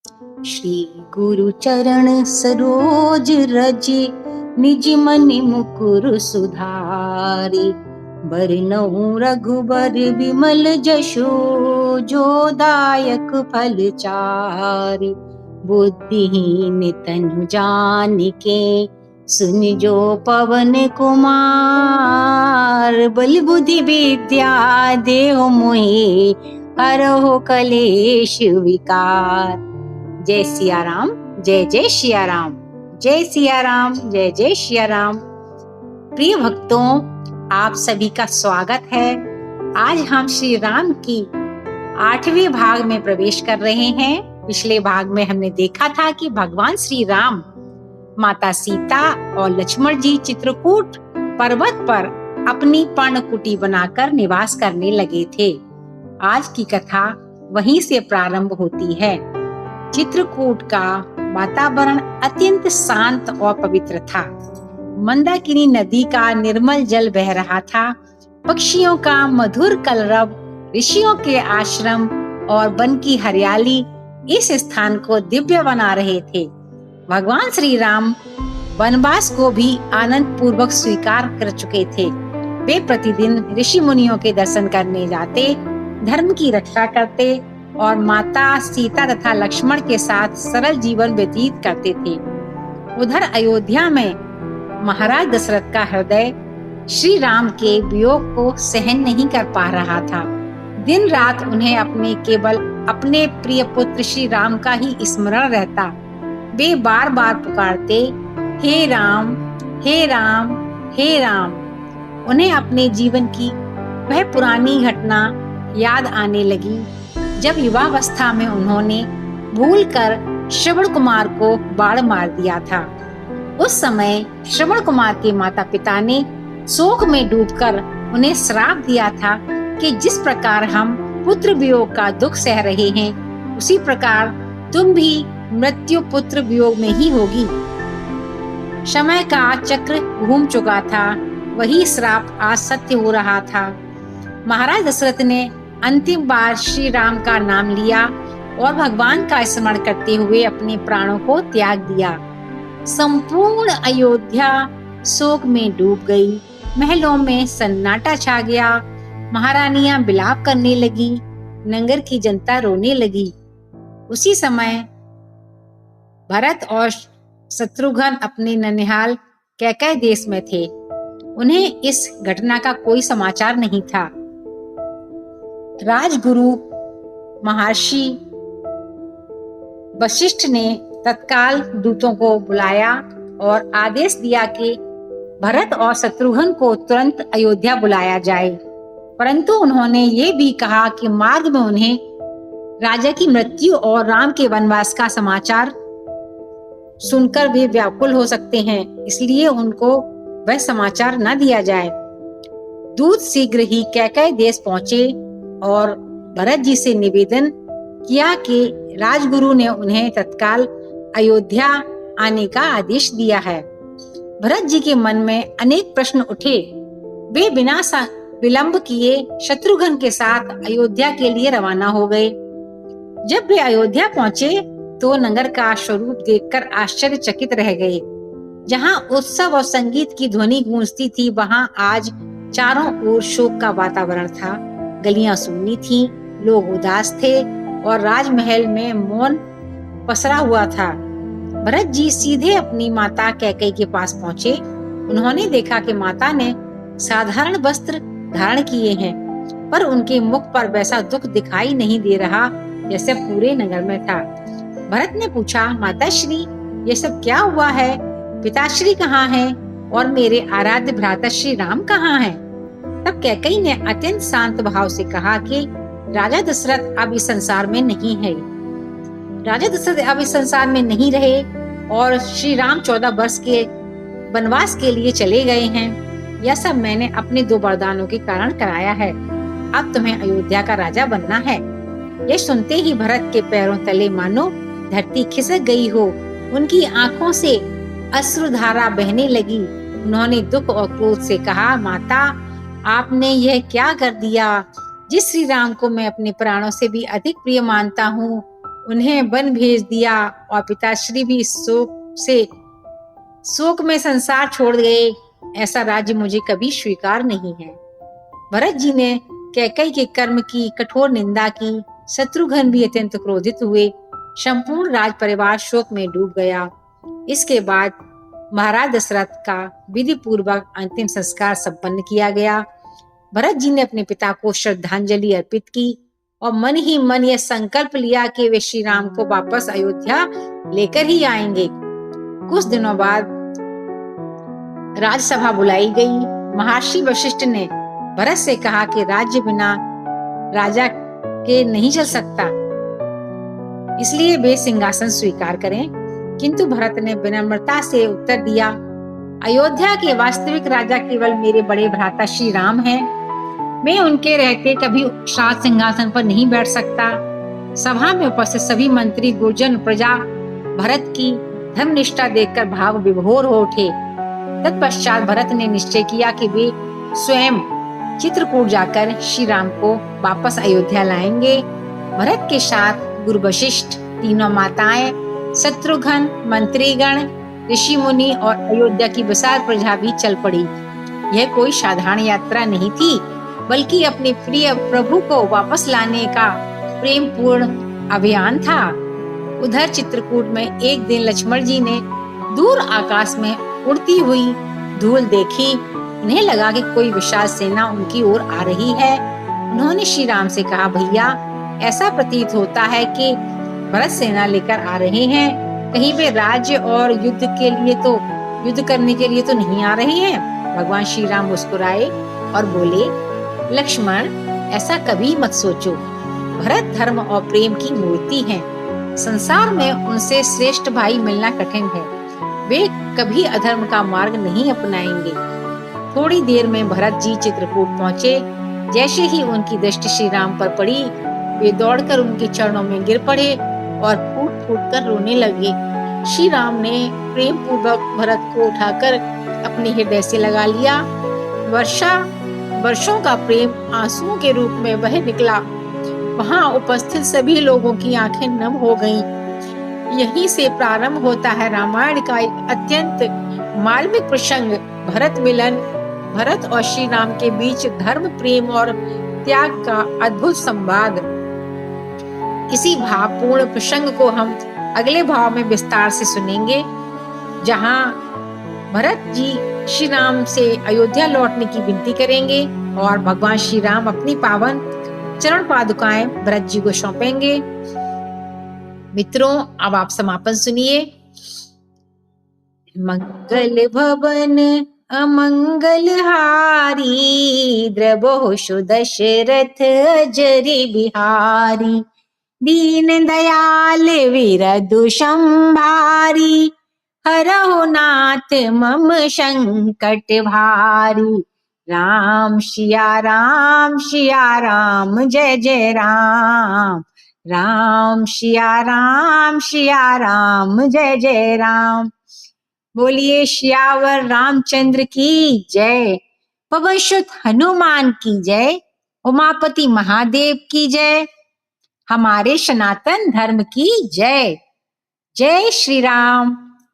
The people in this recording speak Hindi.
श्री गुरु चरण सरोज रज निज मनि मुकुर सुधारि। बरनउँ रघुबर विमल जशो जो दायक फल चारि। बुद्धिहीन तनु जानिके सुन जो पवन कुमार। बल बुद्धि विद्या देहु मोहि हरहु कलेश विकार। जय सिया राम, जय जय सिया राम, जय सिया राम, जय जय सिया राम। प्रिय भक्तों, आप सभी का स्वागत है। आज हम श्री राम की 8वें भाग में प्रवेश कर रहे हैं। पिछले भाग में हमने देखा था कि भगवान श्री राम माता सीता और लक्ष्मण जी चित्रकूट पर्वत पर अपनी पर्णकुटी बनाकर निवास करने लगे थे। आज की कथा वहीं से प्रारंभ होती है। चित्रकूट का वातावरण अत्यंत शांत और पवित्र था। मंदाकिनी नदी का निर्मल जल बह रहा था। पक्षियों का मधुर कलरव, ऋषियों के आश्रम और वन की हरियाली इस स्थान को दिव्य बना रहे थे। भगवान श्री राम वनवास को भी आनंद पूर्वक स्वीकार कर चुके थे। वे प्रतिदिन ऋषि मुनियों के दर्शन करने जाते, धर्म की रक्षा करते और माता सीता तथा लक्ष्मण के साथ सरल जीवन व्यतीत करते थे। उधर अयोध्या में महाराज दशरथ का हृदय श्री राम के वियोग को सहन नहीं कर पा रहा था। दिन रात उन्हें केवल अपने प्रिय पुत्र श्री राम का ही स्मरण रहता। वे बार बार पुकारते, हे राम, हे राम, हे राम। उन्हें अपने जीवन की वह पुरानी घटना याद आने लगी जब युवावस्था में उन्होंने भूलकर श्रवण कुमार को बाण मार दिया था। उस समय श्रवण कुमार के माता पिता ने शोक में डूबकर उन्हें श्राप दिया था कि जिस प्रकार हम पुत्र वियोग का दुख सह रहे हैं, उसी प्रकार तुम भी मृत्यु पुत्र वियोग में ही होगी। समय का चक्र घूम चुका था, वही श्राप आज सत्य हो रहा था। महाराज दशरथ ने अंतिम बार श्री राम का नाम लिया और भगवान का स्मरण करते हुए अपने प्राणों को त्याग दिया। संपूर्ण अयोध्या शोक में डूब गई। महलों में सन्नाटा छा गया। महारानियां विलाप करने लगी, नगर की जनता रोने लगी। उसी समय भरत और शत्रुघ्न अपने ननिहाल कैकेय देश में थे। उन्हें इस घटना का कोई समाचार नहीं था। राजगुरु महर्षि वशिष्ठ ने तत्काल दूतों को बुलाया और आदेश दिया कि भरत और शत्रुघ्न को तुरंत अयोध्या बुलाया जाए। परंतु उन्होंने ये भी कहा कि मार्ग में उन्हें राजा की मृत्यु और राम के वनवास का समाचार सुनकर वे व्याकुल हो सकते हैं, इसलिए उनको वह समाचार न दिया जाए। दूत शीघ्र ही कैकेय देश पहुंचे और भरत जी से निवेदन किया कि राजगुरु ने उन्हें तत्काल अयोध्या आने का आदेश दिया है। भरत जी के मन में अनेक प्रश्न उठे। वे बिना विलंब किए शत्रुघ्न के साथ अयोध्या के लिए रवाना हो गए। जब वे अयोध्या पहुंचे तो नगर का स्वरूप देखकर आश्चर्यचकित रह गए। जहां उत्सव और संगीत की ध्वनि गूंजती थी, वहां आज चारों ओर शोक का वातावरण था। गलियां सुननी थीं, लोग उदास थे और राजमहल में मौन पसरा हुआ था। भरत जी सीधे अपनी माता कैकेयी के पास पहुंचे। उन्होंने देखा कि माता ने साधारण वस्त्र धारण किए हैं, पर उनके मुख पर वैसा दुख दिखाई नहीं दे रहा जैसे पूरे नगर में था। भरत ने पूछा, माताश्री, ये सब क्या हुआ है? पिताश्री कहाँ हैं और मेरे आराध्य भ्राता श्री राम कहाँ हैं? तब कैकेयी ने अत्यंत शांत भाव से कहा कि राजा दशरथ अब इस संसार में नहीं है। राजा दशरथ अब इस संसार में नहीं रहे और श्री राम 14 वर्ष के वनवास के लिए चले गए हैं। यह सब मैंने अपने 2 वरदानों के कारण कराया है। अब तुम्हें अयोध्या का राजा बनना है। यह सुनते ही भरत के पैरों तले मानो धरती खिसक गई हो। उनकी आंखों से अश्रुधारा बहने लगी। उन्होंने दुख और क्रोध से कहा, माता, आपने यह क्या कर दिया? जिस श्री राम को मैं अपने प्राणों से भी अधिक प्रिय मानता हूँ, उन्हें वन भेज दिया और पिताश्री भी शोक में संसार छोड़ गए। ऐसा राज्य मुझे कभी स्वीकार नहीं है। भरत जी ने कैकेयी के कर्म की कठोर निंदा की। शत्रुघ्न भी अत्यंत क्रोधित हुए। संपूर्ण राज परिवार शोक में डूब गया। इसके बाद महाराज दशरथ का विधि पूर्वक अंतिम संस्कार संपन्न किया गया। भरत जी ने अपने पिता को श्रद्धांजलि अर्पित की और मन ही मन यह संकल्प लिया कि वे श्री राम को वापस अयोध्या लेकर ही आएंगे। कुछ दिनों बाद राजसभा बुलाई गई। महर्षि वशिष्ठ ने भरत से कहा कि राज्य बिना राजा के नहीं चल सकता, इसलिए वे सिंहासन स्वीकार करें। किंतु भरत ने विनम्रता से उत्तर दिया, अयोध्या के वास्तविक राजा केवल मेरे बड़े भ्राता श्री राम हैं। मैं उनके रहते कभी राज सिंहासन पर नहीं बैठ सकता। सभा में उपस्थित सभी मंत्री, गुर्जन, प्रजा भरत की धर्मनिष्ठा देखकर भाव विभोर हो उठे। तत्पश्चात भरत ने निश्चय किया कि वे स्वयं चित्रकूट जाकर श्री राम को वापस अयोध्या लाएंगे। भरत के साथ गुरु वशिष्ठ, तीनों माताएं, शत्रुघ्न, मंत्रीगण, ऋषि मुनि और अयोध्या की विशाल प्रजा भी चल पड़ी। यह कोई साधारण यात्रा नहीं थी, बल्कि अपने प्रिय प्रभु को वापस लाने का प्रेम पूर्ण अभियान था। उधर चित्रकूट में एक दिन लक्ष्मण जी ने दूर आकाश में उड़ती हुई धूल देखी। उन्हें लगा कि कोई विशाल सेना उनकी ओर आ रही है। उन्होंने श्री राम से कहा, भैया, ऐसा प्रतीत होता है कि भरत सेना लेकर आ रहे हैं। कहीं वे राज्य और युद्ध करने के लिए तो नहीं आ रहे हैं। भगवान श्री राम मुस्कुराए और बोले, लक्ष्मण, ऐसा कभी मत सोचो। भरत धर्म और प्रेम की मूर्ति हैं। संसार में उनसे श्रेष्ठ भाई मिलना कठिन है। वे कभी अधर्म का मार्ग नहीं अपनाएंगे। थोड़ी देर में भरत जी चित्रकूट पहुंचे। जैसे ही उनकी दृष्टि श्री राम पर पड़ी, वे दौड़कर उनके चरणों में गिर पड़े और फूट फूट कर रोने लगे। श्री राम ने प्रेम पूर्वक भरत को उठाकर अपने हृदय से लगा लिया। वर्षों का प्रेम आंसुओं के रूप में बह निकला। वहां उपस्थित सभी लोगों की आंखें नम हो गईं। यहीं से प्रारंभ होता है रामायण का एक अत्यंत मार्मिक प्रसंग, भरत मिलन। भरत और श्री राम के बीच धर्म, प्रेम और त्याग का अद्भुत संवाद। इसी भावपूर्ण प्रसंग को हम अगले भाव में विस्तार से सुनेंगे, जहां भरत जी श्री राम से अयोध्या लौटने की विनती करेंगे और भगवान श्री राम अपनी पावन चरण पादुकाएं भरत जी को सौंपेंगे। मित्रों, अब आप समापन सुनिए। मंगल भवन अमंगल हारी, द्रवहु दशरथ अजरि बिहारी। दीन दयाल विरधु संभारी, हरहु नाथ मम संकट भारी। राम सिया राम जय जय राम। राम सिया राम जय जय राम। बोलिए श्यावर रामचंद्र की जय। पवन सुत हनुमान की जय। उमापति महादेव की जय। हमारे सनातन धर्म की जय। जय श्री राम।